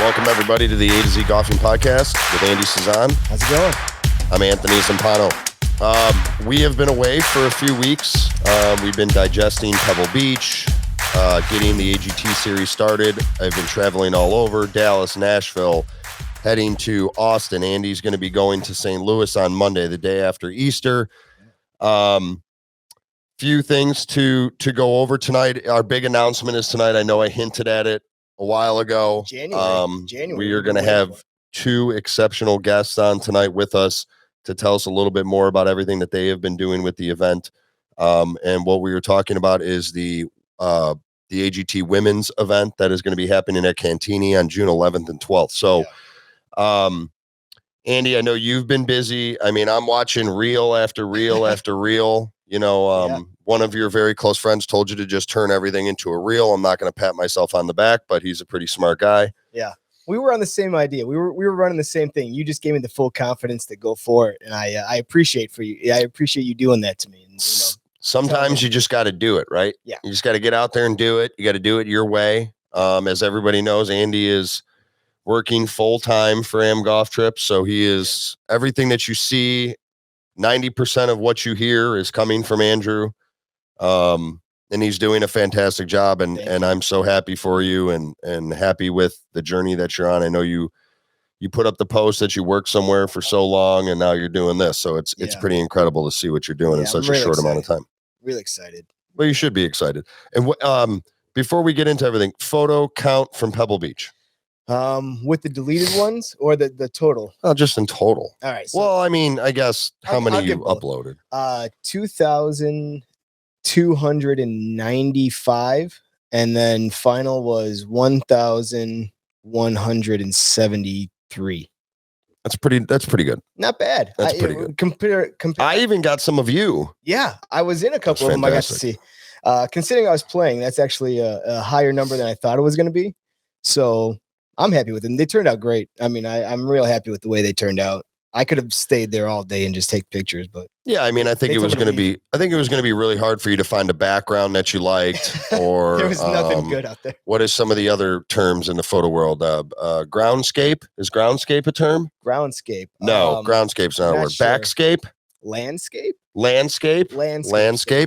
Welcome, everybody, to the A to Z Golfing Podcast with Andy Cezanne. How's it going? I'm Anthony Zampano. We have been away for a few weeks. We've been digesting Pebble Beach, getting the AGT series started. I've been traveling all over, Dallas, Nashville, heading to Austin. Andy's going to be going to St. Louis on Monday, the day after Easter. Few things to go over tonight. Our big announcement is tonight. I know I hinted at it a while ago. January. We are going to have two exceptional guests on tonight with us to tell us a little bit more about everything that they have been doing with the event. And what we were talking about is the AGT Women's event that is going to be happening at Cantini on June 11th and 12th. So, Andy, I know you've been busy. I mean, I'm watching reel after reel after reel. You know, one of your very close friends told you to just turn everything into a reel. I'm not going to pat myself on the back, but he's a pretty smart guy. Yeah. We were on the same idea. We were running the same thing. You just gave me the full confidence to go for it. And I appreciate you doing that to me. And, sometimes you just got to do it, right? Yeah. You just got to get out there and do it. You got to do it your way. As everybody knows, Andy is working full time for Am Golf Trips. So he is everything that you see. 90% of what you hear is coming from Andrew. And he's doing a fantastic job. And I'm so happy for you and happy with the journey that you're on. I know you put up the post that you worked somewhere for so long and now you're doing this. So it's pretty incredible to see what you're doing in such a short amount of time. Really excited. Well, you should be excited. And before we get into everything, photo count from Pebble Beach. With the deleted ones or the total? Oh, just in total. All right. So well, I mean, I guess how many you uploaded? 2,295, and then final was 1,173. That's pretty good. Not bad. That's pretty good. Compare. I even got some of you. Yeah, I was in a couple of them. I got to see. Considering I was playing, that's actually a higher number than I thought it was going to be. So I'm happy with them. They turned out great. I mean, I'm real happy with the way they turned out. I could have stayed there all day and just take pictures, but yeah, I mean, I think it was going to be really hard for you to find a background that you liked, or there was nothing good out there. What is some of the other terms in the photo world? Groundscape, is groundscape a term? Groundscape. No, groundscape's not a word. Sure. Backscape. Landscape.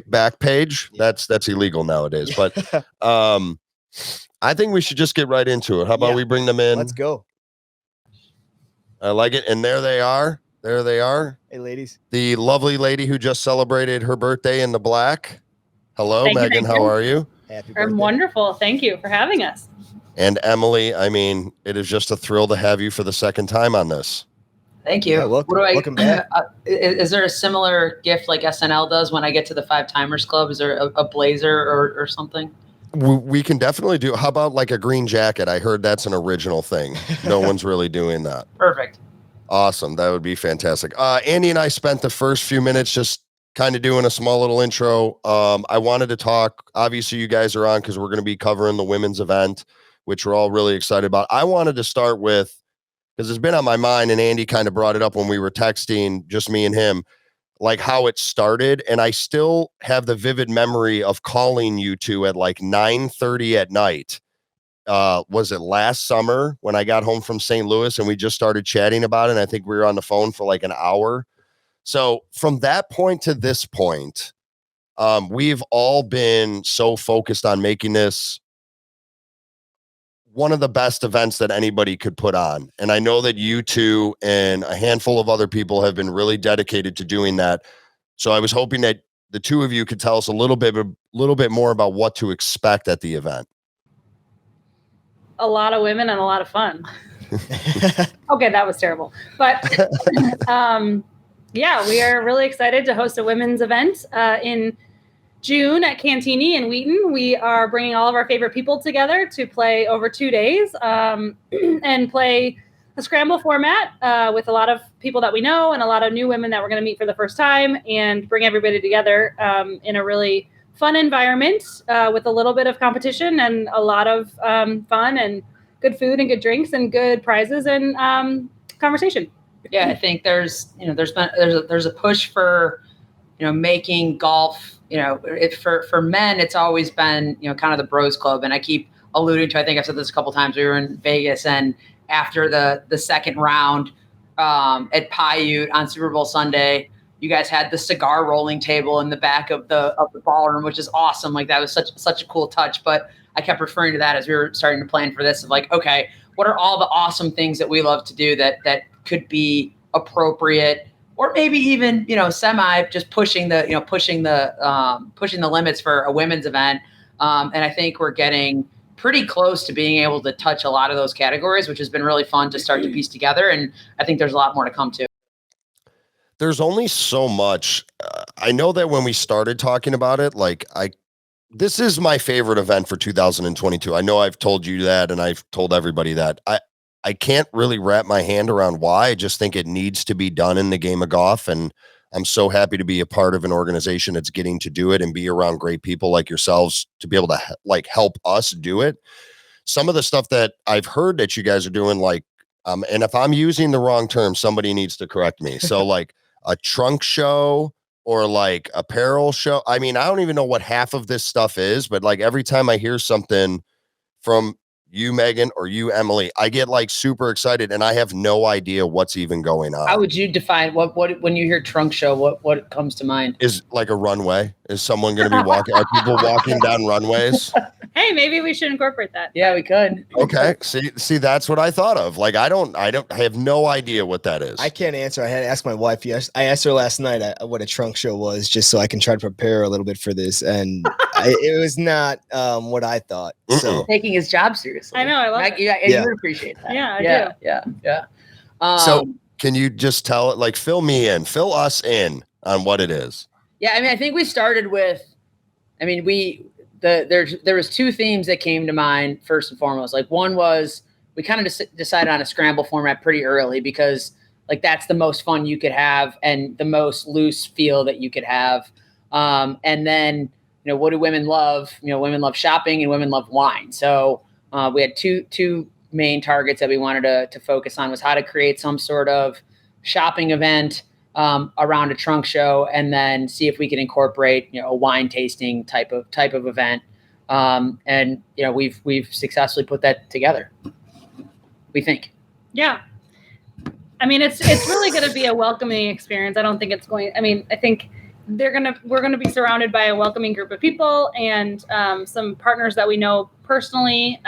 Back page. Yeah. That's illegal nowadays. But I think we should just get right into it. How about we bring them in? Let's go. I like it. And there they are. Hey, ladies. The lovely lady who just celebrated her birthday in the black. Hello, Megan. How are you? Happy birthday. I'm wonderful. Thank you for having us. And Emily, I mean, it is just a thrill to have you for the second time on this. Thank you. Yeah, welcome back. Is there a similar gift like SNL does when I get to the 5 Timers Club? Is there a blazer or something? We can definitely do. How about like a green jacket? I heard that's an original thing. No one's really doing that. Perfect. Awesome. That would be fantastic. Andy and I spent the first few minutes just kind of doing a small little intro. I wanted to talk. Obviously, you guys are on because we're going to be covering the women's event, which we're all really excited about. I wanted to start with, because it's been on my mind, and Andy kind of brought it up when we were texting, just me and him, like how it started. And I still have the vivid memory of calling you two at like 9:30 at night. Was it last summer when I got home from St. Louis and we just started chatting about it? And I think we were on the phone for like an hour. So from that point to this point, we've all been so focused on making this one of the best events that anybody could put on. And I know that you two and a handful of other people have been really dedicated to doing that. So I was hoping that the two of you could tell us a little bit more about what to expect at the event. A lot of women and a lot of fun. Okay, that was terrible. But yeah, we are really excited to host a women's event in June at Cantini in Wheaton. We are bringing all of our favorite people together to play over 2 days and play a scramble format with a lot of people that we know and a lot of new women that we're going to meet for the first time, and bring everybody together in a really fun environment with a little bit of competition and a lot of fun and good food and good drinks and good prizes and conversation. Yeah, I think there's a push for, making golf, for men, it's always been, kind of the bros club. And I keep alluding to, I think I've said this a couple times. We were in Vegas, and after the second round at Paiute on Super Bowl Sunday, you guys had the cigar rolling table in the back of the ballroom, which is awesome. Like that was such a cool touch. But I kept referring to that as we were starting to plan for this. Of like, okay, what are all the awesome things that we love to do that could be appropriate, or maybe even semi just pushing the limits for a women's event. And I think we're getting pretty close to being able to touch a lot of those categories, which has been really fun to start to piece together. And I think there's a lot more to come too. There's only so much. I know that when we started talking about it, this is my favorite event for 2022. I know I've told you that, and I've told everybody that. I can't really wrap my hand around why. I just think it needs to be done in the game of golf, and I'm so happy to be a part of an organization that's getting to do it and be around great people like yourselves to be able to help us do it. Some of the stuff that I've heard that you guys are doing, and if I'm using the wrong term, somebody needs to correct me. So a trunk show or apparel show. I mean, I don't even know what half of this stuff is, but every time I hear something from you, Megan, or you, Emily, I get super excited, and I have no idea what's even going on. How would you define what when you hear trunk show? What comes to mind? Is a runway? Is someone going to be walking? Are people walking down runways? Hey, maybe we should incorporate that. Yeah, we could. Okay. See, that's what I thought of. I have no idea what that is. I can't answer. I had to ask my wife. Yes, I asked her last night what a trunk show was, just so I can try to prepare a little bit for this, and it was not what I thought. So taking his job seriously. I know. I love it. Yeah, you would appreciate that. Yeah, I do. Yeah. So can you just tell it, fill us in on what it is? Yeah, I mean, I think we started with, there was two themes that came to mind first and foremost. One was we kind of decided on a scramble format pretty early because that's the most fun you could have and the most loose feel that you could have. And then, what do women love? Women love shopping and women love wine. So we had two main targets that we wanted to focus on was how to create some sort of shopping event around a trunk show, and then see if we can incorporate a wine tasting type of event. And we've successfully put that together, we think. Yeah. I mean, it's really going to be a welcoming experience. I don't think it's going. I mean, I think we're going to be surrounded by a welcoming group of people and some partners that we know personally,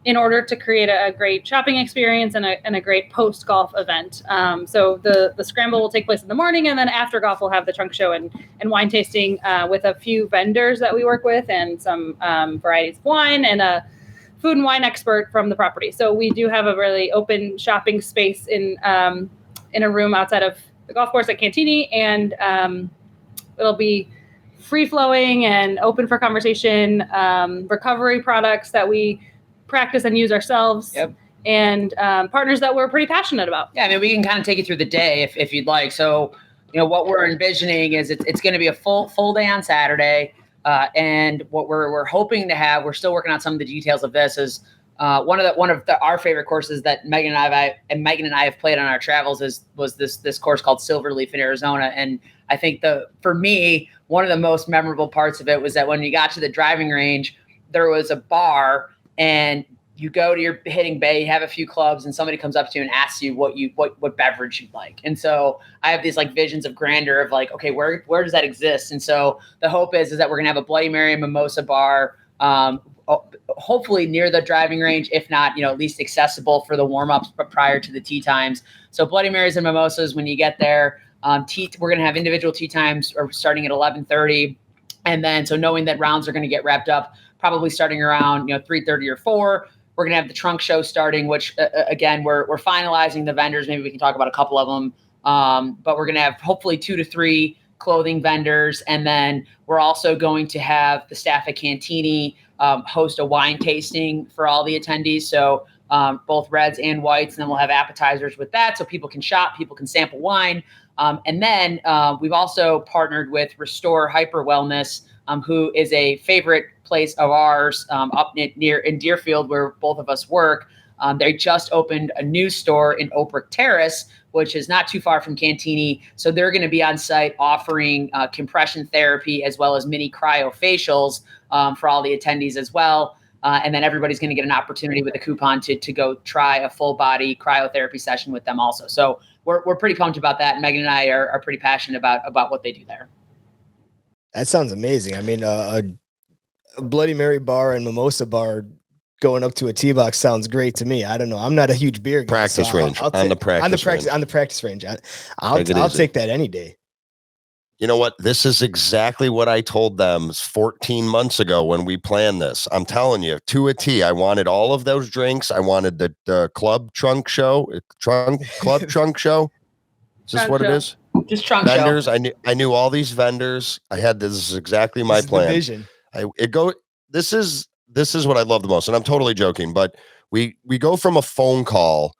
in order to create a great shopping experience and a great post-golf event. So the scramble will take place in the morning, and then after golf we'll have the trunk show and wine tasting with a few vendors that we work with and some varieties of wine and a food and wine expert from the property. So we do have a really open shopping space in a room outside of the golf course at Cantini, and it'll be free-flowing and open for conversation, recovery products that we practice and use ourselves. Yep. And partners that we're pretty passionate about. Yeah, I mean, we can kind of take you through the day if you'd like. So, what we're envisioning is it's going to be a full day on Saturday. And what we're hoping to have, we're still working on some of the details of this, is one of our favorite courses that Megan and I have played on our travels was this course called Silverleaf in Arizona. And I think for me, one of the most memorable parts of it was that when you got to the driving range, there was a bar, and you go to your hitting bay, you have a few clubs, and somebody comes up to you and asks you what beverage you'd like. And so I have these visions of grandeur of okay, where does that exist? And so the hope is that we're gonna have a Bloody Mary and mimosa bar, hopefully near the driving range, if not, at least accessible for the warm-ups, but prior to the tee times. So Bloody Marys and mimosas when you get there. We're gonna have individual tee times starting at 11:30, and then so knowing that rounds are gonna get wrapped up probably starting around 3:30 or 4. We're going to have the trunk show starting, which again, we're finalizing the vendors. Maybe we can talk about a couple of them. But we're going to have hopefully 2 to 3 clothing vendors. And then we're also going to have the staff at Cantini host a wine tasting for all the attendees. So both reds and whites. And then we'll have appetizers with that. So people can shop, people can sample wine. And then we've also partnered with Restore Hyper Wellness, who is a favorite place of ours up near in Deerfield, where both of us work. They just opened a new store in Oak Brook Terrace, which is not too far from Cantini. So they're going to be on site offering compression therapy as well as mini cryofacials for all the attendees as well. And then everybody's going to get an opportunity with a coupon to go try a full body cryotherapy session with them also. So we're pretty pumped about that. Megan and I are pretty passionate about what they do there. That sounds amazing. I mean, a Bloody Mary bar and mimosa bar going up to a tee box sounds great to me. I don't know. I'm not a huge beer guy. Practice range. On the practice range. I'll take that any day. You know what? This is exactly what I told them 14 months ago when we planned this. I'm telling you, to a T. I wanted all of those drinks. I wanted the club trunk show. Club trunk show. Is this what it is? Just trunk vendors. show. I knew all these vendors. This is exactly my plan. Vision. This is what I love the most, and I'm totally joking, but we go from a phone call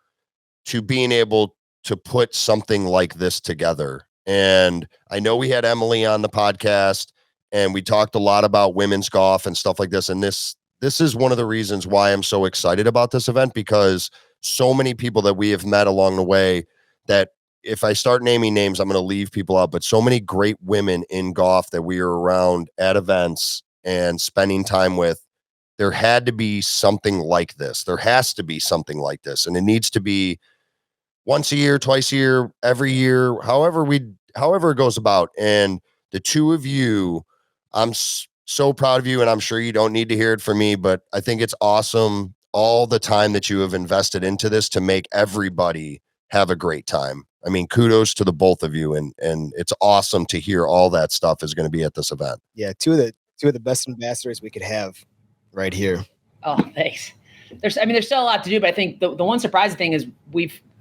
to being able to put something like this together. And I know we had Emily on the podcast, and we talked a lot about women's golf and stuff like this. And this is one of the reasons why I'm so excited about this event, because so many people that we have met along the way, that if I start naming names, I'm going to leave people out, but so many great women in golf that we are around at events and spending time with. There had to be something like this. There has to be something like this. And it needs to be once a year, twice a year, every year, however it goes about. And the two of you, I'm so proud of you, and I'm sure you don't need to hear it from me, but I think it's awesome all the time that you have invested into this to make everybody have a great time. I mean, kudos to the both of you, and it's awesome to hear all that stuff is going to be at this event. Yeah, two of the best ambassadors we could have right here. Oh, thanks. There's still a lot to do, but I think the one surprising thing is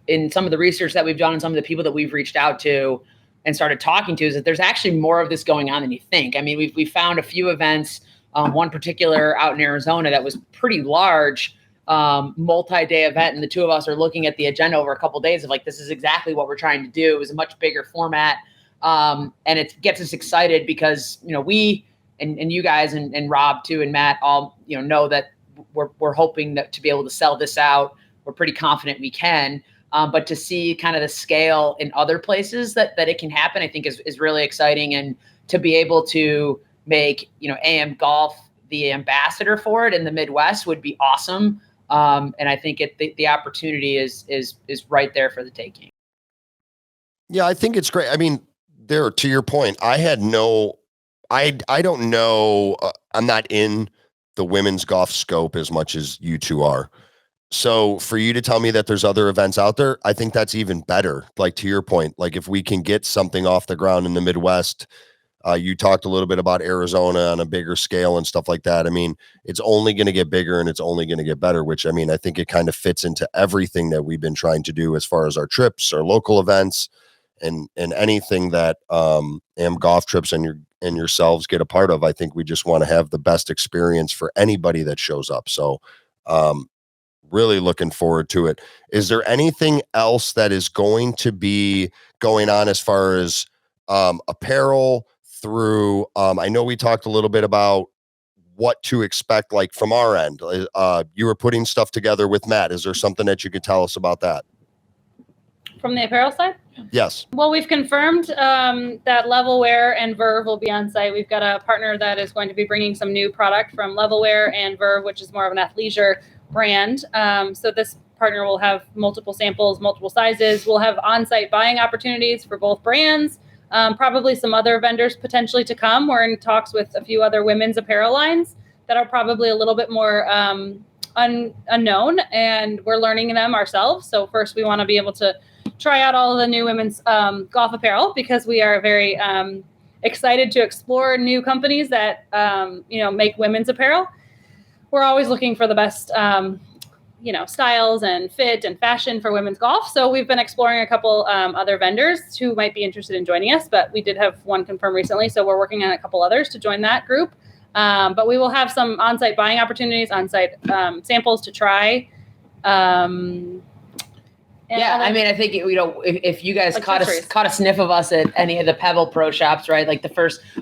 in some of the research that we've done and some of the people that we've reached out to and started talking to, is that there's actually more of this going on than you think. I mean, we found a few events, one particular out in Arizona that was pretty large, multi-day event. And the two of us are looking at the agenda over a couple of days of like, this is exactly what we're trying to do. It was a much bigger format. And it gets us excited because, we, and you guys and Rob too, and Matt all, know that we're hoping that to be able to sell this out. We're pretty confident we can. But to see kind of the scale in other places that it can happen, I think is really exciting. And to be able to make, AM Golf the ambassador for it in the Midwest would be awesome. And I think the opportunity is right there for the taking. Yeah, I think it's great. I mean, to your point, I don't know. I'm not in the women's golf scope as much as you two are. So for you to tell me that there's other events out there, I think that's even better. Like to your point, like if we can get something off the ground in the Midwest, you talked a little bit about Arizona on a bigger scale and stuff like that. I mean, it's only going to get bigger and it's only going to get better, which I mean, I think it kind of fits into everything that we've been trying to do as far as our trips, our local events, and anything that AM Golf Trips and yourselves get a part of. I think we just want to have the best experience for anybody that shows up. So really looking forward to it. Is there anything else that is going to be going on as far as apparel through, I know we talked a little bit about what to expect, like from our end. You were putting stuff together with Matt. Is there something that you could tell us about that? From the apparel side? Yes. Well, we've confirmed that Levelwear and Verve will be on site. We've got a partner that is going to be bringing some new product from Levelwear and Verve, which is more of an athleisure brand. So this partner will have multiple samples, multiple sizes. We'll have on-site buying opportunities for both brands. Probably some other vendors potentially to come. We're in talks with a few other women's apparel lines that are probably a little bit more unknown, and we're learning them ourselves. So first we want to be able to try out all of the new women's golf apparel, because we are very excited to explore new companies that make women's apparel. We're always looking for the best styles and fit and fashion for women's golf. So we've been exploring a couple other vendors who might be interested in joining us, but we did have one confirm recently. So we're working on a couple others to join that group. But we will have some on-site buying opportunities, on-site samples to try. I mean, I think, if you guys caught a sniff of us at any of the Pebble Pro shops, right? Like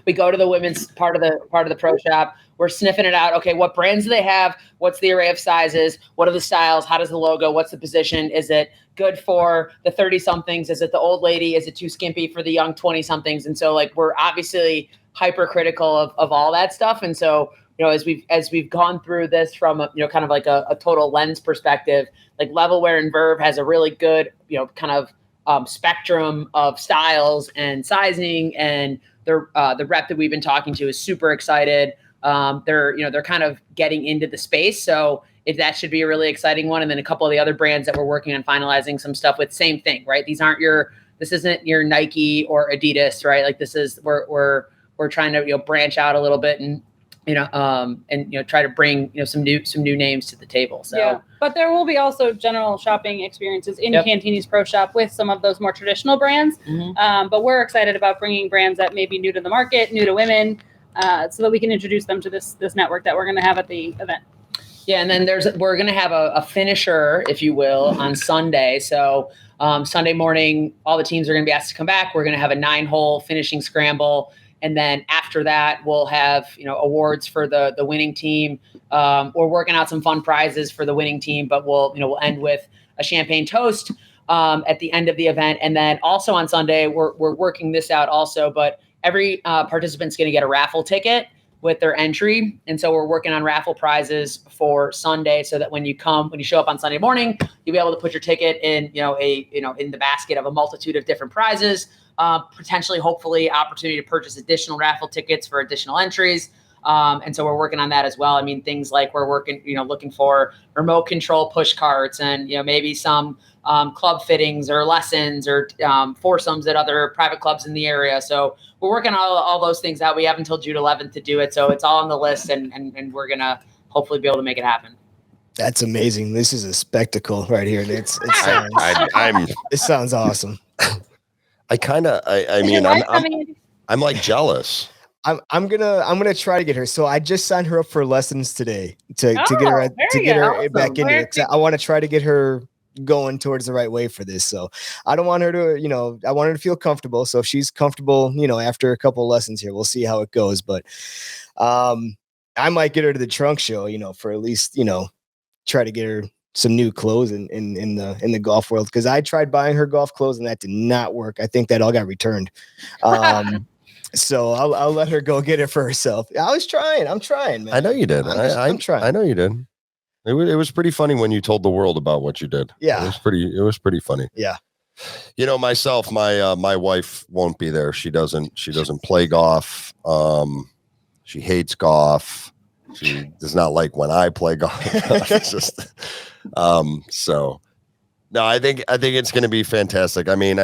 we go to the women's part of the pro shop, we're sniffing it out. Okay, what brands do they have? What's the array of sizes? What are the styles? How does the logo? What's the position? Is it good for the 30-somethings? Is it the old lady? Is it too skimpy for the young 20-somethings? And so we're obviously hypercritical of all that stuff. And so as we've gone through this from kind of like a total lens perspective, like Levelware and Verve has a really good kind of spectrum of styles and sizing, and the rep that we've been talking to is super excited. They're kind of getting into the space, so that should be a really exciting one. And then a couple of the other brands that we're working on finalizing some stuff with, same thing, right? This isn't your Nike or Adidas, right? Like this is we're trying to branch out a little bit and try to bring some new names to the table. So yeah, but there will be also general shopping experiences in Cantini's Pro Shop with some of those more traditional brands. Mm-hmm. But we're excited about bringing brands that may be new to the market, new to women, so that we can introduce them to this network that we're going to have at the event. Yeah, and then we're going to have a finisher, if you will, on Sunday. So Sunday morning, all the teams are going to be asked to come back. We're going to have a 9-hole finishing scramble. And then after that, we'll have, awards for the winning team. We're working out some fun prizes for the winning team, but we'll end with a champagne toast at the end of the event. And then also on Sunday, we're working this out also, but every participant's going to get a raffle ticket with their entry. And so we're working on raffle prizes for Sunday so that when you show up on Sunday morning, you'll be able to put your ticket in, in the basket of a multitude of different prizes, potentially, hopefully opportunity to purchase additional raffle tickets for additional entries. And so we're working on that as well. I mean, things like we're working, looking for remote control push carts and, maybe some club fittings or lessons or foursomes at other private clubs in the area. So we're working on all those things out. We have until June 11th to do it. So it's all on the list and we're going to hopefully be able to make it happen. That's amazing. This is a spectacle right here. It sounds awesome. I'm like jealous. I'm gonna try to get her. So I just signed her up for lessons today to get her back into it. I want to try to get her going towards the right way for this. So I don't want her to, I want her to feel comfortable. So if she's comfortable, after a couple of lessons here, we'll see how it goes. But I might get her to the trunk show, for at least, try to get her some new clothes in the golf world, because I tried buying her golf clothes and that did not work. I think that all got returned. So I'll let her go get it for herself. I'm trying, man. I know you did. I'm trying. I know you did. It was pretty funny when you told the world about what you did. Yeah, it was pretty funny. Yeah. Myself, my wife won't be there. She doesn't play golf. She hates golf. She does not like when I play golf. It's just, so no, I think it's going to be fantastic. I mean,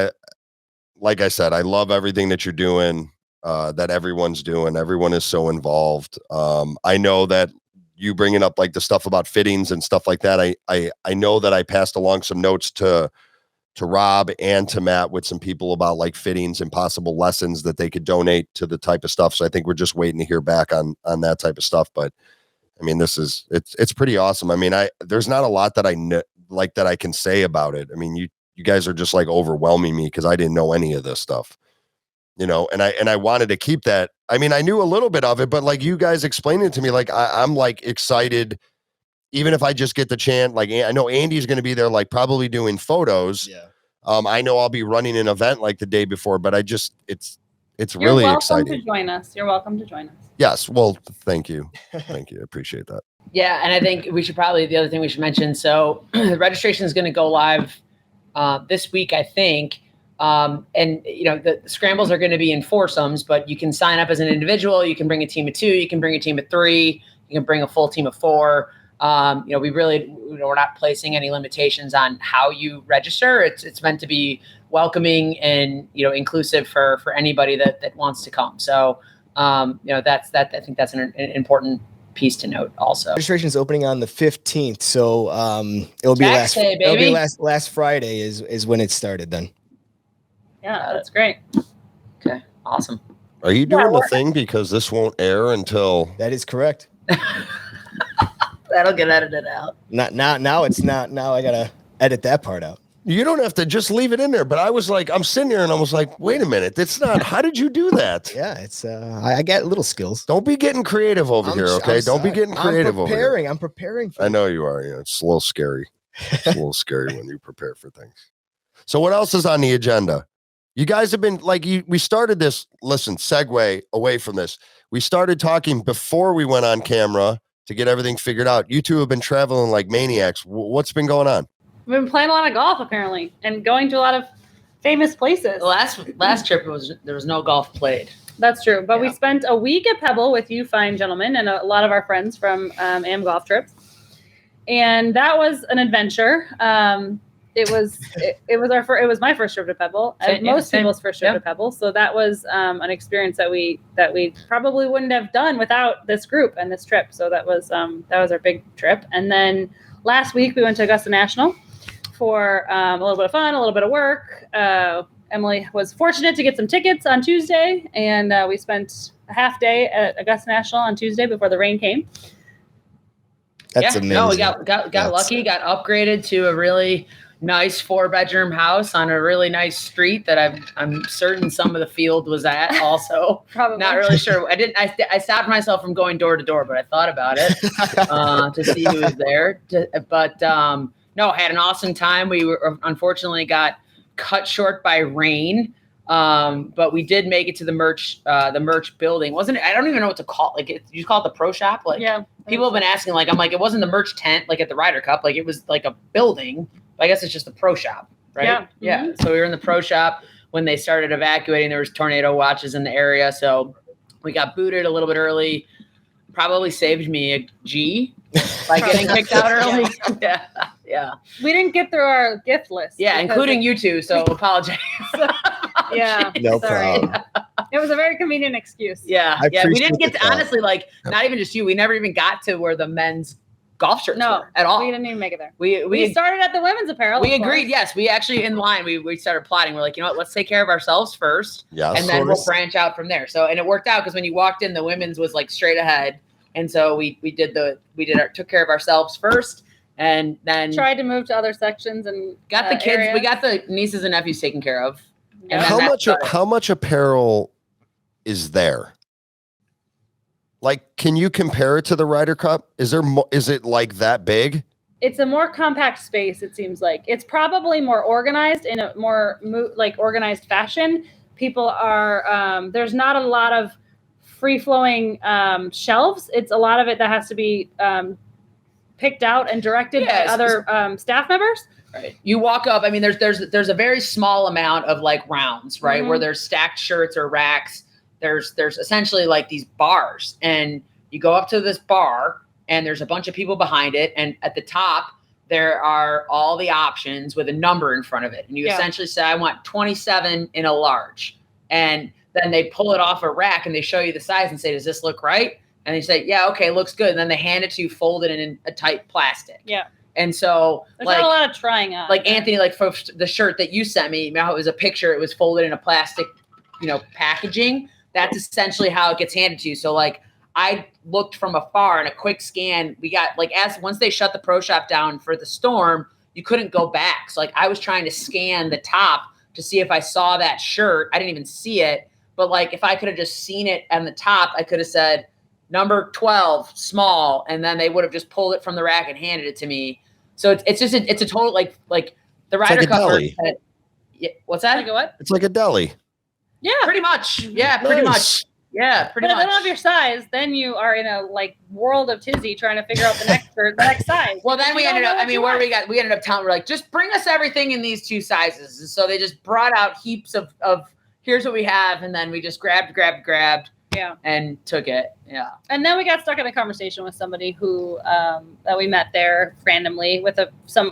like I said, I love everything that you're doing, that everyone's doing. Everyone is so involved. I know that you bringing up like the stuff about fittings and stuff like that. I know that I passed along some notes to Rob and to Matt with some people about like fittings and possible lessons that they could donate to the type of stuff. So I think we're just waiting to hear back on that type of stuff. But I mean, it's pretty awesome. I mean, there's not a lot that I know, like that I can say about it. I mean, you guys are just like overwhelming me because I didn't know any of this stuff, and I wanted to keep that. I mean, I knew a little bit of it, but like you guys explained it to me, like I'm like excited. Even if I just get the chance, like I know Andy's going to be there, like probably doing photos. Yeah. I know I'll be running an event like the day before, but it's really exciting. You're welcome to join us. Yes. Well, thank you. Thank you. I appreciate that. Yeah. And I think the other thing we should mention. So the registration is going to go live this week, I think. And the scrambles are going to be in foursomes, but you can sign up as an individual. You can bring a team of 2, you can bring a team of 3, you can bring a full team of 4. We're not placing any limitations on how you register. It's meant to be welcoming and, inclusive for anybody that wants to come. So, that's I think that's an important piece to note also. Registration is opening on the 15th. So, it'll be last Friday is when it started then. Yeah, that's great. Okay. Awesome. Are you doing the thing because this won't air until? That is correct. That'll get edited out. Not now. It's not. Now I gotta edit that part out. You don't have to, just leave it in there. But I was like, I'm sitting here and I was like, wait a minute, it's not. How did you do that? Yeah, it's. I got little skills. Don't be getting creative over here, okay? Don't be getting creative over here. I'm preparing. I know you are. Yeah, it's a little scary. It's a little scary when you prepare for things. So what else is on the agenda? You guys have been like, we started this, listen, segue away from this. We started talking before we went on camera to get everything figured out. You two have been traveling like maniacs. What's been going on? We've been playing a lot of golf apparently and going to a lot of famous places. The last trip there was no golf played. That's true. But we spent a week at Pebble with you fine gentlemen and a lot of our friends from AM Golf Trips. And that was an adventure. It was my first trip to Pebble. Most people's first trip to Pebble. So that was an experience that we probably wouldn't have done without this group and this trip. So that was our big trip. And then last week we went to Augusta National for a little bit of fun, a little bit of work. Emily was fortunate to get some tickets on Tuesday, and we spent a half day at Augusta National on Tuesday before the rain came. That's amazing. No, we got lucky, got upgraded to a really nice 4-bedroom house on a really nice street that I'm certain some of the field was at also. Probably. Not really sure. I stopped myself from going door to door, but I thought about it to see who was there. No, had an awesome time. We were unfortunately got cut short by rain. But we did make it to the merch building. Wasn't it? I don't even know what to call it. Like, you call it the pro shop? Like, yeah. People have been asking, like, I'm like, it wasn't the merch tent, like at the Ryder Cup. Like, it was like a building. But I guess it's just the pro shop, right? Yeah. Yeah. Mm-hmm. So we were in the pro shop when they started evacuating. There was tornado watches in the area. So we got booted a little bit early. Probably saved me a G by getting kicked out early. Yeah. Yeah. We didn't get through our gift list. Yeah, including you two. So apologize. Yeah. No problem. It was a very convenient excuse. Yeah. Yeah. We didn't get to, honestly, like, not even just you. We never even got to where the men's golf shirts were at all. We didn't even make it there. We started at the women's apparel. We agreed. Yes. We actually, in line, we started plotting. We're like, you know what? Let's take care of ourselves first. Yes. And then we'll branch out from there. So, and it worked out because when you walked in, the women's was like straight ahead. And so we took care of ourselves first. And then tried to move to other sections and got the kids. Areas. We got the nieces and nephews taken care of. And how much apparel is there? Like, can you compare it to the Ryder Cup? Is it like that big? It's a more compact space. It seems like it's probably more organized in a more organized fashion. People are there's not a lot of free flowing shelves. It's a lot of it that has to be picked out and directed by other staff members. Right. You walk up. I mean, there's a very small amount of like rounds, right, where there's stacked shirts or racks. There's essentially like these bars, and you go up to this bar, and there's a bunch of people behind it, and at the top there are all the options with a number in front of it, and you essentially say, "I want 27 in a large," and then they pull it off a rack and they show you the size and say, "Does this look right?" And they say, "Yeah, okay, looks good." And then they hand it to you folded in a tight plastic. Yeah. And so there's not a lot of trying on. Like Anthony, like for the shirt that you sent me, it was a picture. It was folded in a plastic, packaging. That's essentially how it gets handed to you. So like I looked from afar in a quick scan. We got once they shut the pro shop down for the storm, you couldn't go back. So like I was trying to scan the top to see if I saw that shirt. I didn't even see it. But like if I could have just seen it on the top, I could have said number 12, small, and then they would have just pulled it from the rack and handed it to me. So it's a total like the Ryder Cup. What's that? Like a what? It's like a deli. Yeah, pretty much. Yeah, pretty much. Yeah, pretty much. But if they don't have your size, then you are in a world of tizzy trying to figure out the next size. Well, then we ended up. We ended up telling. We're like, just bring us everything in these 2 sizes. And so they just brought out heaps of here's what we have, and then we just grabbed. Yeah. And took it. Yeah. And then we got stuck in a conversation with somebody who that we met there randomly with a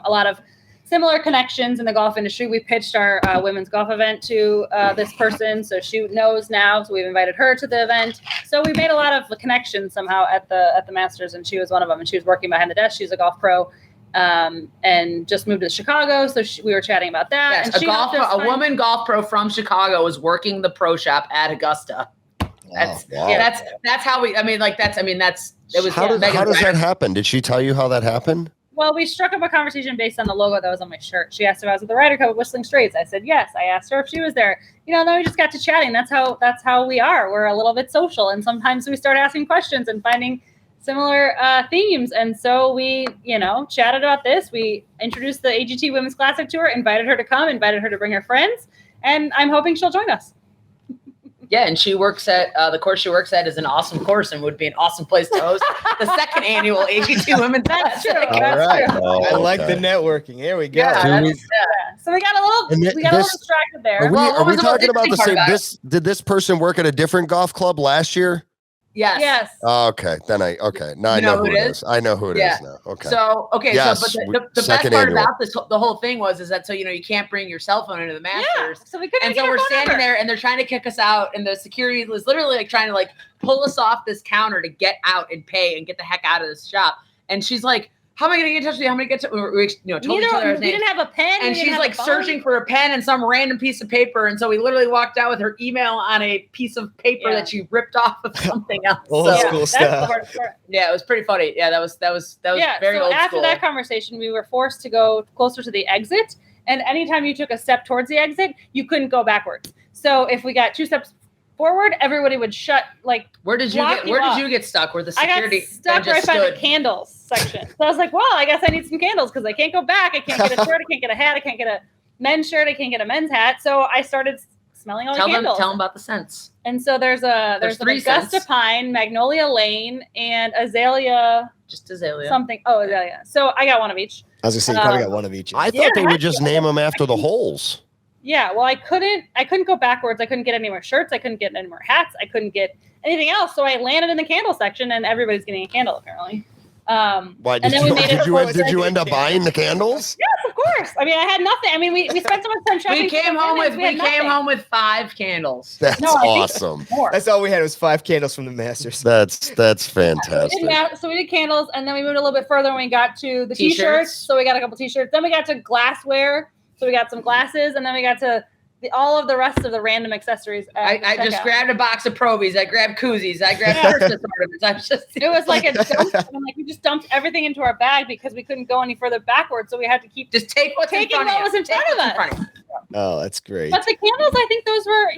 lot of similar connections in the golf industry. We pitched our women's golf event to this person, so she knows now. So we've invited her to the event. So we made a lot of connections somehow at the Masters, and she was one of them. And she was working behind the desk. She's a golf pro, and just moved to Chicago. So we were chatting about that. Yes, and a woman golf pro from Chicago was working the pro shop at Augusta. That's how we. It was. How does that happen? Did she tell you how that happened? Well, we struck up a conversation based on the logo that was on my shirt. She asked if I was at the Ryder Cup at Whistling Straits. I said yes. I asked her if she was there. Then we just got to chatting. That's how we are. We're a little bit social, and sometimes we start asking questions and finding similar themes. And so we, chatted about this. We introduced the AGT Women's Classic to her, invited her to come, invited her to bring her friends. and I'm hoping she'll join us. Yeah, and she works at the course she works at is an awesome course and would be an awesome place to host the second annual AGT Women's Classic. All right. I like the networking. Here we go. Yeah, so we got a little distracted there. Are we talking about the same? Did this person work at a different golf club last year? Yes. Oh, okay. Now I know who it is. I know who it is now. Okay. So yes, but the best part about this, the whole thing is that you can't bring your cell phone into the Masters. Yeah. So we couldn't. And so we're standing there, and they're trying to kick us out, and the security was literally trying to pull us off this counter to get out and pay and get the heck out of this shop. And she's like, "How am I going to get in touch with you? How am I going to get to?" We told each other. We didn't have a pen, and she's searching for a pen and some random piece of paper. And so we literally walked out with her email on a piece of paper that she ripped off of something else. Old school stuff. Yeah, it was pretty funny. Yeah, that was very old school. After that conversation, we were forced to go closer to the exit. And anytime you took a step towards the exit, you couldn't go backwards. So if we got 2 steps forward, everybody would shut. Where did you get stuck? Where the security? I got stuck right by the candles section. So I was like, well, I guess I need some candles because I can't go back. I can't get a shirt. I can't get a hat. I can't get a men's shirt. I can't get a men's hat. So I started smelling all the candles. Tell them about the scents. And so there's an Augusta Pine, Magnolia Lane, and Azalea. Just Azalea. Something. Oh, Azalea. So I got one of each. I was gonna say you probably got one of each. I thought they would just name them after the holes. Yeah, well, I couldn't go backwards. I couldn't get any more shirts. I couldn't get any more hats. I couldn't get anything else. So I landed in the candle section, and everybody's getting a candle apparently. Why did you end up buying the candles? Yes, of course. I mean, I had nothing. I mean, we spent so much time shopping. We came home with 5 candles. That's awesome. That's all we had was 5 candles from the Masters. That's fantastic. So we did candles, and then we moved a little bit further, and we got to the t-shirts. So we got a couple t-shirts. Then we got to glassware. So we got some glasses, and then we got to all of the rest of the random accessories. I just grabbed a box of Probies. I grabbed koozies. I grabbed Christmas ornaments. It was like a dump. And we just dumped everything into our bag because we couldn't go any further backwards. So we had to keep just taking what was in front of us. Oh, that's great. But the candles, I think those were,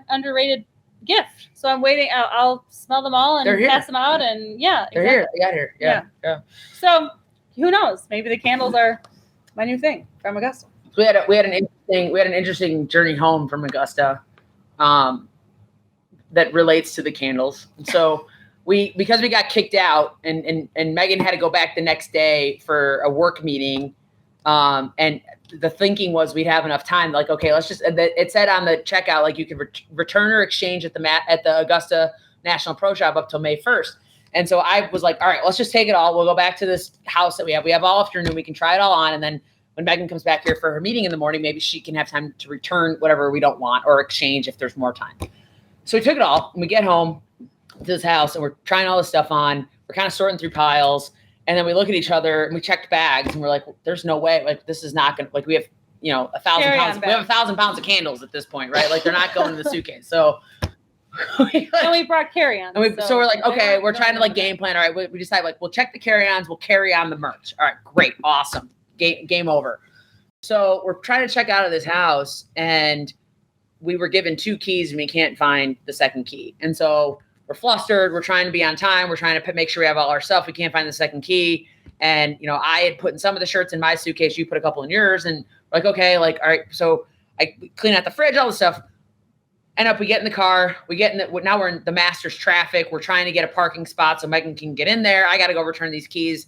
underrated gift. So I'm waiting. I'll smell them all and pass them out. And they're here. They got here. Yeah. So who knows? Maybe the candles are my new thing from Augusta. So we had an interesting journey home from Augusta, that relates to the candles. So because we got kicked out and Megan had to go back the next day for a work meeting, and the thinking was we'd have enough time. Okay, let's just. It said on the checkout you could return or exchange at the Augusta National Pro Shop up till May 1st. And so I was like, all right, let's just take it all. We'll go back to this house that we have. We have all afternoon. We can try it all on. And then when Megan comes back here for her meeting in the morning, maybe she can have time to return whatever we don't want or exchange if there's more time. So we took it all and we get home to this house and we're trying all this stuff on. We're kind of sorting through piles. And then we look at each other and we checked bags and we're like, there's no way. This is not going to, we have, 1,000 pounds. We have 1,000 pounds of candles at this point, right? They're not going in the suitcase. So and we brought carry-ons. So we're like, okay, we're trying to game plan. All right, we decide we'll check the carry-ons, we'll carry on the merch. All right, great, awesome, game over. So we're trying to check out of this house, and we were given 2 keys, and we can't find the second key. And so we're flustered. We're trying to be on time. We're trying to make sure we have all our stuff. We can't find the second key. And I had put in some of the shirts in my suitcase. You put a couple in yours, and we're like, okay, all right. So I clean out the fridge, all the stuff. End up, we get in the car. Now we're in the Masters traffic. We're trying to get a parking spot so Megan can get in there. I got to go return these keys.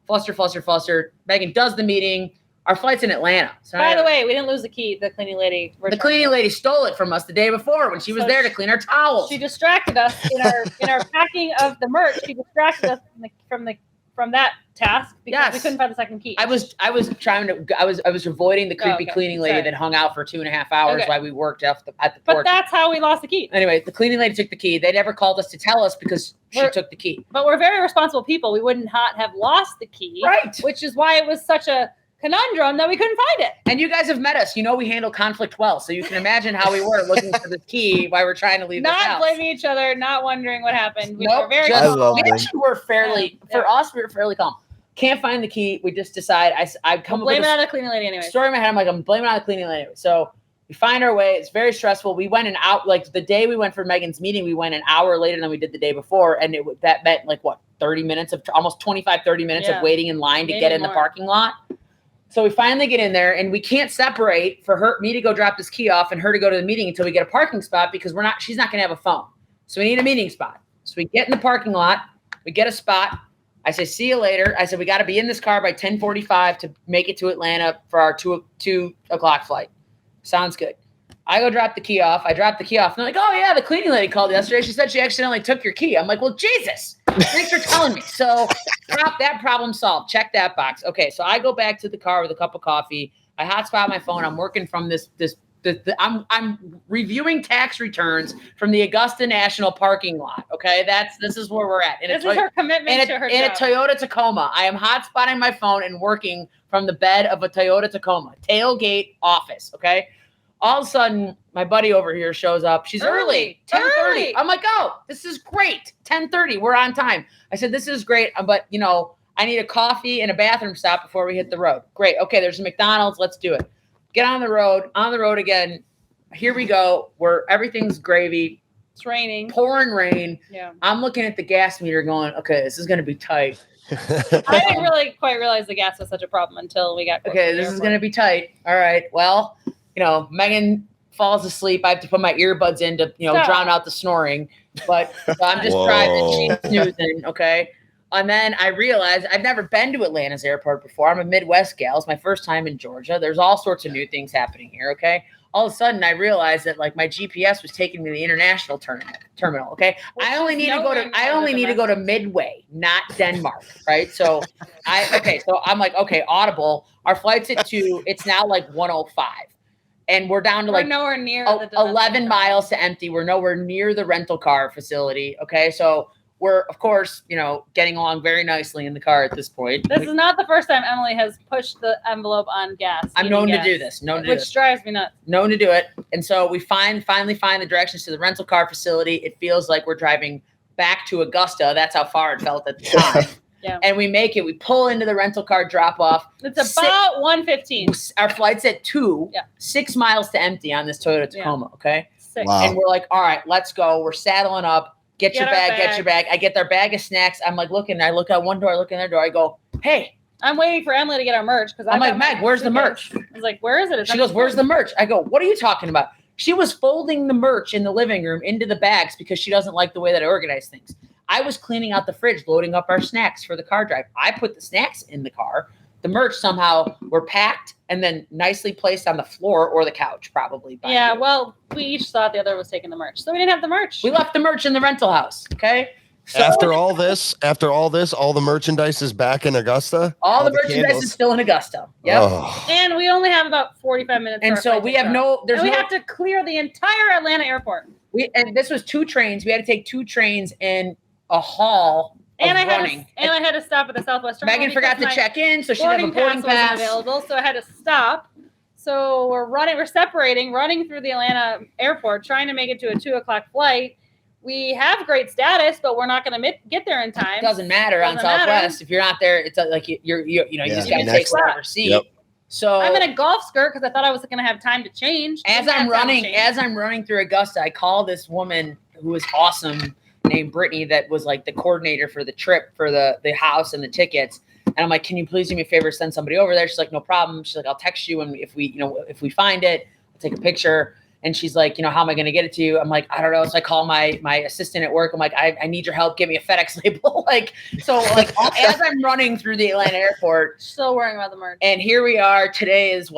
Fluster. Megan does the meeting. Our flight's in Atlanta. So by the way, we didn't lose the key. The cleaning lady. The cleaning lady stole it from us the day before when she was there to clean our towels. She distracted us in our packing of the merch. She distracted us from that task because we couldn't find the second key. I was avoiding the creepy cleaning lady that hung out for 2.5 hours while we worked at the porch. But that's how we lost the key. Anyway, the cleaning lady took the key. They never called us to tell us because she took the key. But we're very responsible people. We wouldn't have lost the key. Right. Which is why it was such a conundrum that we couldn't find it. And you guys have met us. We handle conflict well. So you can imagine how we were looking for the key while we're trying to leave the house. Not blaming each other, not wondering what happened. We were very calm. For us, we were fairly calm. Can't find the key. We just decide. I come blame it on the cleaning lady anyway. Story in my head. I'm like, I'm blaming it on the cleaning lady anyway. So we find our way. It's very stressful. We went the day we went for Megan's meeting, we went an hour later than we did the day before. And that meant 30 minutes of almost 25, 30 minutes of waiting in line to get in the parking lot. So we finally get in there, and we can't separate for me to go drop this key off and her to go to the meeting until we get a parking spot because she's not going to have a phone. So we need a meeting spot. So we get in the parking lot, we get a spot. I say, see you later. I said, we got to be in this car by 10:45 to make it to Atlanta for our 2 o'clock flight. Sounds good. I go drop the key off. I drop the key off. And they're like, oh, yeah, the cleaning lady called yesterday. She said she accidentally took your key. I'm like, well, Jesus, thanks for telling me. So that problem solved. Check that box. Okay, so I go back to the car with a cup of coffee. I hotspot my phone. I'm working from I'm reviewing tax returns from the Augusta National parking lot. Okay, this is where we're at. This is her commitment to her job. In a Toyota Tacoma. I am hotspotting my phone and working from the bed of a Toyota Tacoma. Tailgate office, okay? All of a sudden, my buddy over here shows up. She's early. 10:30. I'm like, oh, this is great. 10:30. We're on time. I said, this is great, but, I need a coffee and a bathroom stop before we hit the road. Great. Okay, there's a McDonald's. Let's do it. Get on the road again. Here we go. Everything's gravy. It's raining. Pouring rain. Yeah. I'm looking at the gas meter going, okay, this is going to be tight. I didn't really quite realize the gas was such a problem until we got close okay, this is going to be tight. All right. Well, Megan falls asleep. I have to put my earbuds in to, drown out the snoring. But I'm just driving. She's snoozing. Okay. And then I realized I've never been to Atlanta's airport before. I'm a Midwest gal. It's my first time in Georgia. There's all sorts of new things happening here. Okay. All of a sudden I realized that my GPS was taking me to the international terminal. Okay. I only need to go to Midway, not Denmark. Right. So so I'm like, okay, Audible, our flight's at 2. It's now 1:05. And we're down to nowhere near 11 miles to empty. We're nowhere near the rental car facility. Okay. So we're, of course, getting along very nicely in the car at this point. This is not the first time Emily has pushed the envelope on gas. I'm known to do this. Which drives me nuts. Known to do it. And so we finally find the directions to the rental car facility. It feels like we're driving back to Augusta. That's how far it felt at the time. Yeah. And we make it. We pull into the rental car drop off. It's about 1:15. Our flight's at 2. Yeah. 6 miles to empty on this Toyota Tacoma. Yeah. Okay. Wow. And we're like, all right, let's go. We're saddling up. Get your bag. I get their bag of snacks. I'm looking. I look out one door. I look in their door. I go, hey. I'm waiting for Emily to get our merch because I'm like, Meg, where's the merch? I was like, where is it? She goes, where's the merch? I go, what are you talking about? She was folding the merch in the living room into the bags because she doesn't like the way that I organize things. I was cleaning out the fridge, loading up our snacks for the car drive. I put the snacks in the car. The merch somehow were packed and then nicely placed on the floor or the couch, probably. Yeah, well, we each thought the other was taking the merch. So we didn't have the merch. We left the merch in the rental house, okay? So, after all this, all the merchandise is back in Augusta? All the merchandise is still in Augusta. Yep. Oh. And we only have about 45 minutes. And so we have we have to clear the entire Atlanta airport. And this was 2 trains. We had to take 2 trains in a haul. And I had to stop at the Southwest Terminal. Megan forgot to check in, so she had a boarding pass available. So I had to stop. So we're separating, running through the Atlanta airport, trying to make it to a 2 o'clock flight. We have great status, but we're not going to get there in time. It doesn't matter on Southwest. If you're not there, it's like you just got to take whatever seat. Yep. So I'm in a golf skirt because I thought I was going to have time to change. As I'm running through Augusta, I call this woman who was awesome, named Brittany, that was the coordinator for the trip for the house and the tickets. And I'm like, can you please do me a favor, send somebody over there? She's like, no problem. She's like, I'll text you. And if we find it, I'll take a picture. And she's like, how am I going to get it to you? I'm like, I don't know. So I call my assistant at work. I'm like, I need your help. Give me a FedEx label. As I'm running through the Atlanta airport. Still worrying about the merch. And here we are. Today's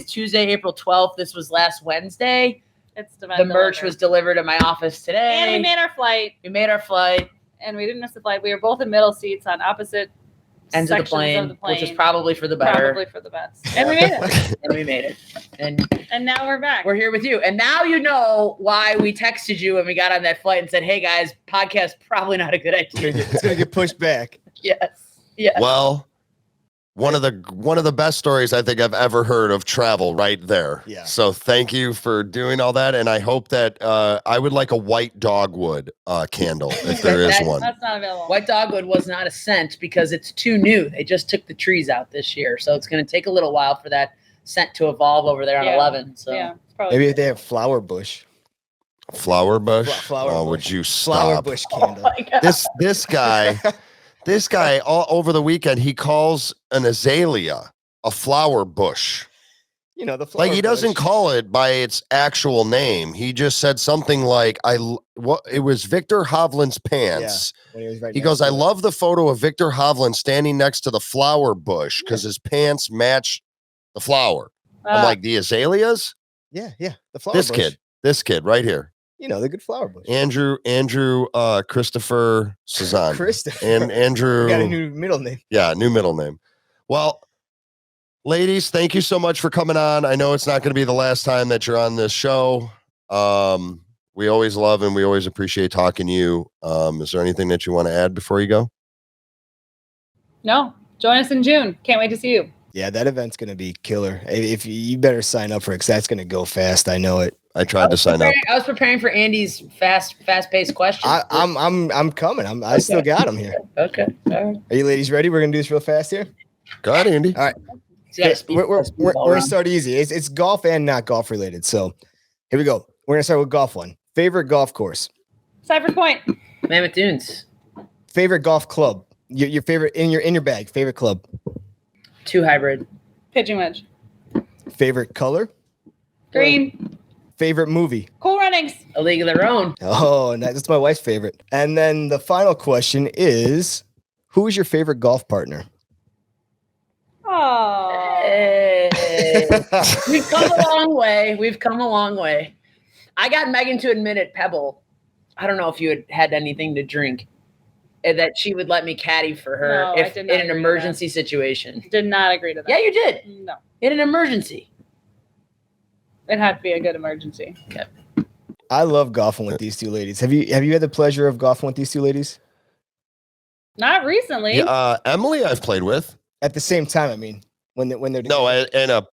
Tuesday, April 12th. This was last Wednesday. The merch was delivered at my office today. And we made our flight. And we didn't miss the flight. We were both in middle seats on opposite ends of the plane, which is probably for the better. Probably for the best. And we made it. And now we're back. We're here with you. And now you know why we texted you when we got on that flight and said, hey, guys, podcast probably not a good idea. It's going to get pushed back. Yes. Well, one of the best stories I think I've ever heard of travel right there. Yeah. So thank you for doing all that. And I hope that I would like a white dogwood candle if there is one. That's not available. White dogwood was not a scent because it's too new. They just took the trees out this year. So it's going to take a little while for that scent to evolve over there on 11. So yeah, maybe if they have flower bush. Flower bush? Flower bush. Would you stop? Flower bush candle. This guy all over the weekend, he calls an azalea a flower bush. You know, the flower Like he doesn't bush. call it by its actual name. He just said something like, it was Victor Hovland's pants. When he was right He next goes, to I it. love the photo of Victor Hovland standing next to the flower bush because his pants match the flower. I'm like, the azaleas? Yeah. The flower bush. This kid right here. You know, the good flower bush. Andrew, Christopher Cezanne. Christopher. And Andrew. Got a new middle name. Yeah, new middle name. Well, ladies, thank you so much for coming on. I know it's not going to be the last time that you're on this show. We always love and we always appreciate talking to you. Is there anything that you want to add before you go? No. Join us in June. Can't wait to see you. Yeah, that event's going to be killer. If you better sign up for it, because that's going to go fast. I know it. I tried to sign up. I was preparing for Andy's fast-paced question. I'm coming. I still got them here. Okay. All right. Are you ladies ready? We're going to do this real fast here. Go ahead, Andy. All right. We're going to start easy. It's golf and not golf related. So here we go. We're going to start with golf one. Favorite golf course? Cypress Point. Mammoth Dunes. Favorite golf club? Your favorite in your bag. Favorite club? 2 hybrid. Pitching wedge. Favorite color? Green. Favorite movie? Cool Runnings. A League of Their Own. Oh, that's my wife's favorite. And then the final question is, who is your favorite golf partner? Oh. Hey. We've come a long way. I got Megan to admit at Pebble, I don't know if you had anything to drink, that she would let me caddy for her No, if in an emergency situation. Did not agree to that. Yeah, you did. No. In an emergency. It had to be a good emergency. Okay. I love golfing with these two ladies. Have you had the pleasure of golfing with these two ladies? Not recently. Yeah, Emily, I've played with. At the same time, I mean, when they're No, and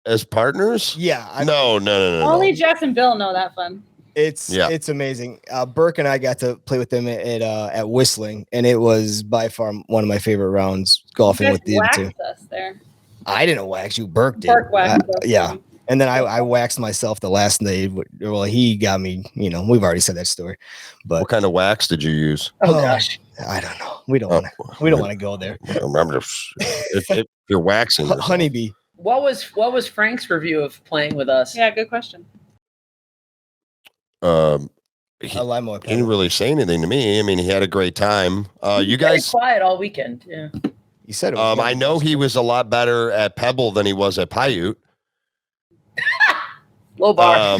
as partners. Yeah. No. Only Jess and Bill know that fun. It's amazing. Burke and I got to play with them at Whistling, and it was by far one of my favorite rounds golfing with the two. Us there. I didn't wax you. Burke did. Burke waxed us. Yeah. And then I waxed myself the last day. Well, he got me, we've already said that story. But what kind of wax did you use? Oh gosh. I don't know. We don't want to go there. Remember, if you're waxing. Honeybee. What was Frank's review of playing with us? Yeah, good question. He Limo didn't really say anything to me. I mean, he had a great time. You guys quiet all weekend. Yeah. You said it. I know he was a lot better at Pebble than he was at Paiute. Low bar.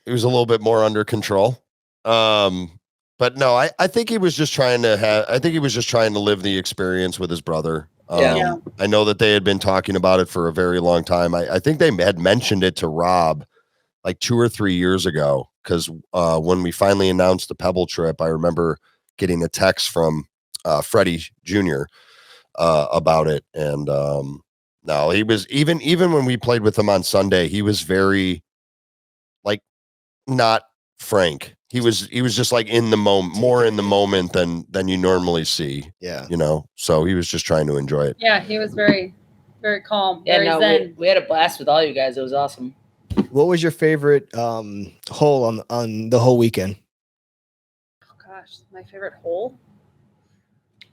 He was a little bit more under control. But no, I think he was just trying to live the experience with his brother. Yeah. I know that they had been talking about it for a very long time. I think they had mentioned it to Rob like 2 or 3 years ago. Cause when we finally announced the Pebble trip, I remember getting a text from Freddie Jr. About it. And no, he was even when we played with him on Sunday, he was very like not frank. He was just like in the moment, more in the moment than you normally see. Yeah. So he was just trying to enjoy it. Yeah, he was very, very calm. Yeah, very zen. we had a blast with all you guys. It was awesome. What was your favorite hole on the whole weekend? Oh gosh, my favorite hole.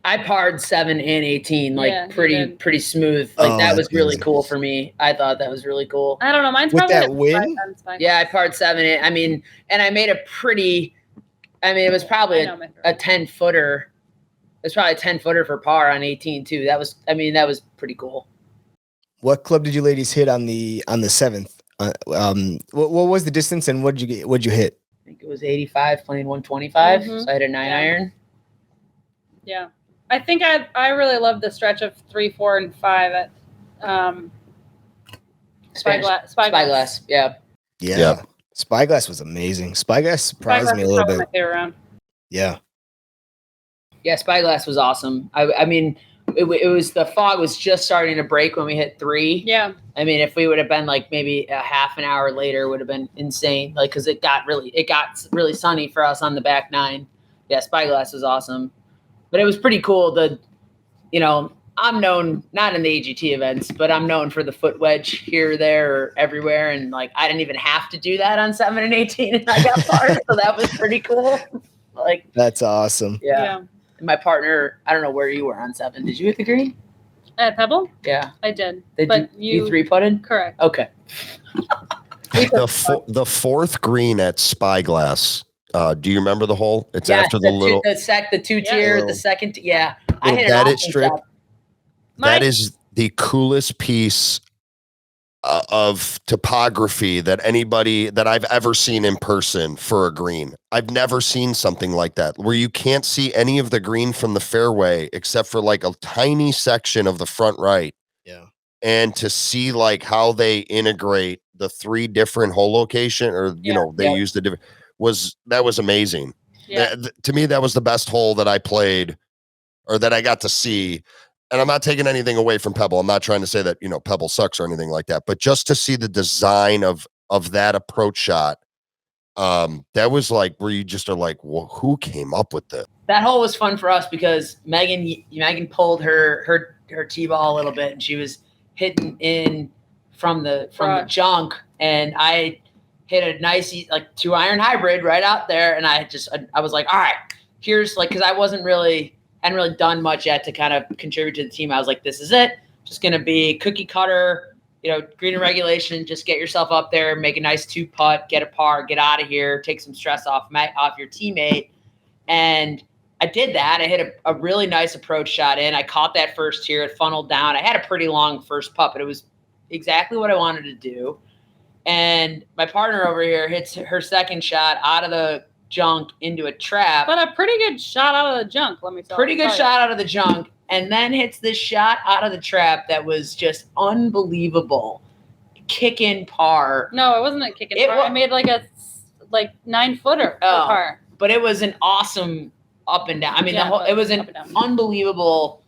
I parred 7 and 18, pretty smooth. Like that was really cool for me. I thought that was really cool. I don't know. Mine's With probably that win? Yeah, I parred 7. And I made a pretty. It was probably a 10-footer. It was probably a 10-footer for par on 18 too. That was pretty cool. What club did you ladies hit on the 7th? What was the distance and what'd you hit? I think it was 85 playing 125. Mm-hmm. So I had a 9-iron. Yeah. I think I really love the stretch of 3, 4, and 5 at Spyglass. Yeah. Spyglass was amazing. Spyglass surprised me a little bit. My favorite round. Yeah. Yeah, Spyglass was awesome. It was the fog was just starting to break when we hit 3. Yeah. If we would have been like maybe a half an hour later, would have been insane. Like because it got really sunny for us on the back 9. Yeah, Spyglass was awesome. But it was pretty cool. I'm known not in the AGT events, but I'm known for the foot wedge here, there, or everywhere. And like, I didn't even have to do that on 7 and 18, and I got par, so that was pretty cool. Like that's awesome. Yeah. And my partner, I don't know where you were on 7. Did you hit the green? At Pebble? Yeah. I did. But you 3-putted? Correct. Okay. The fourth green at Spyglass. Do you remember the hole? It's after the little the two-tier, the second. Yeah. I hit that an it strip. That is the coolest piece of topography that I've ever seen in person for a green. I've never seen something like that where you can't see any of the green from the fairway except for like a tiny section of the front right. Yeah. And to see like how they integrate the 3 different hole location or, they use the different that was amazing. Yeah. To me, that was the best hole that I played or that I got to see. And I'm not taking anything away from Pebble. I'm not trying to say that, Pebble sucks or anything like that, but just to see the design of that approach shot, that was like where you just are like, well, who came up with this? That hole was fun for us because Megan pulled her tee ball a little bit and she was hitting in from the junk, and I hit a nice 2-iron hybrid right out there, and I was like, all right, here's because I hadn't really done much yet to kind of contribute to the team. I was like, this is it. Just going to be cookie cutter, green and regulation. Just get yourself up there, make a nice 2-putt, get a par, get out of here, take some stress off your teammate. And I did that. I hit a really nice approach shot in. I caught that first tier. It funneled down. I had a pretty long first putt, but it was exactly what I wanted to do. And my partner over here hits her second shot out of the junk into a trap. But a pretty good shot out of the junk, let me tell you. Pretty good shot out of the junk, and then hits this shot out of the trap that was just unbelievable. Kicking par. No, it wasn't a kicking par. I made like a 9-footer par. But it was an awesome up and down. I mean, it was an unbelievable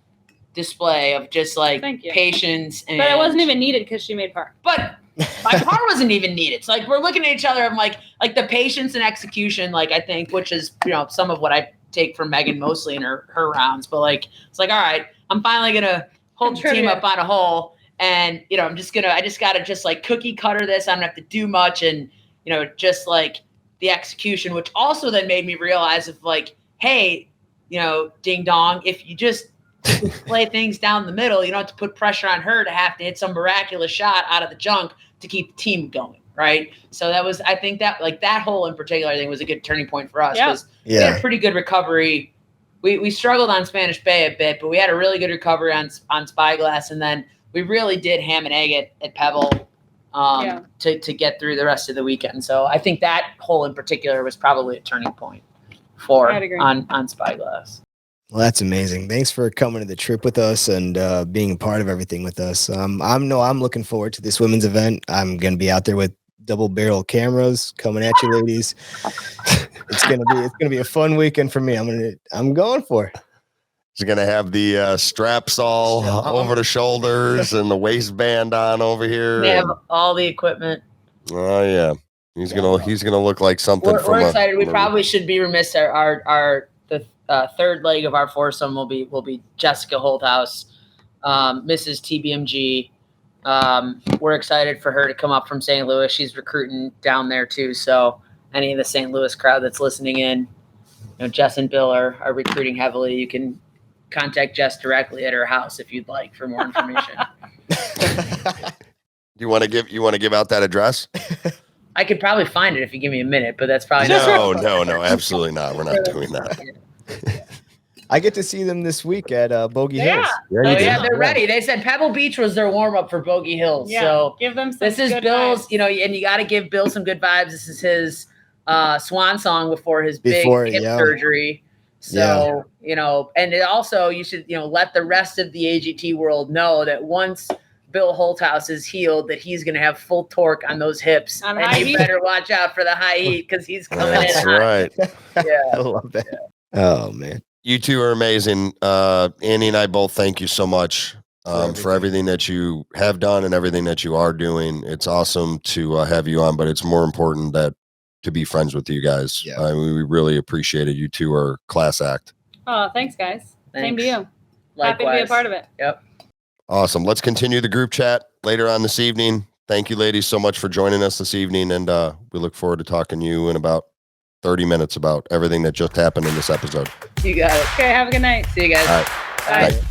display of just patience. But it wasn't even needed because she made par. But my par wasn't even needed. So we're looking at each other. I'm like the patience and execution, I think, which is, some of what I take from Megan mostly in her rounds. But it's all right, I'm finally going to hold the team up on a hole. And, I just got to cookie cutter this. I don't have to do much. And, just the execution, which also then made me realize hey, ding dong, if you just play things down the middle, you don't have to put pressure on her to have to hit some miraculous shot out of the junk to keep the team going, right? So I think that that hole in particular, I think was a good turning point for us because we had a pretty good recovery. We struggled on Spanish Bay a bit, but we had a really good recovery on Spyglass, and then we really did ham and egg at Pebble to get through the rest of the weekend. So I think that hole in particular was probably a turning point on Spyglass. Well, that's amazing. Thanks for coming to the trip with us and being a part of everything with us. I'm looking forward to this women's event. I'm going to be out there with double barrel cameras coming at you, ladies. It's gonna be a fun weekend for me. I'm going for it. He's going to have the straps all over the shoulders and the waistband on over here. They have all the equipment. Oh yeah. He's gonna look like something. We're excited. We probably should be remiss. The third leg of our foursome will be Jessica Holthouse, Mrs. TBMG. We're excited for her to come up from St. Louis. She's recruiting down there too. So any of the St. Louis crowd that's listening in, Jess and Bill are recruiting heavily. You can contact Jess directly at her house if you'd like for more information. You want to give out that address? I could probably find it if you give me a minute, but that's probably no, absolutely not. We're not doing that. I get to see them this week at Bogey Hills. They're ready. They said Pebble Beach was their warm up for Bogey Hills. Yeah, so give them some. This is Bill's, vibes. And you got to give Bill some good vibes. This is his swan song before his big hip surgery. So and also you should let the rest of the AGT world know that once Bill Holthouse is healed, that he's going to have full torque on those hips. And you better watch out for the high heat because he's coming in. That's right. Yeah. I love that. Yeah. Oh, man. You two are amazing. Andy and I both thank you so much for everything that you have done and everything that you are doing. It's awesome to have you on, but it's more important to be friends with you guys. Yeah. We really appreciate it. You two are class act. Oh, thanks, guys. Thanks. Same to you. Likewise. Happy to be a part of it. Yep. Awesome. Let's continue the group chat later on this evening. Thank you, ladies, so much for joining us this evening. And we look forward to talking to you in about 30 minutes about everything that just happened in this episode. You got it. Okay. Have a good night. See you guys. All right. Bye. Bye.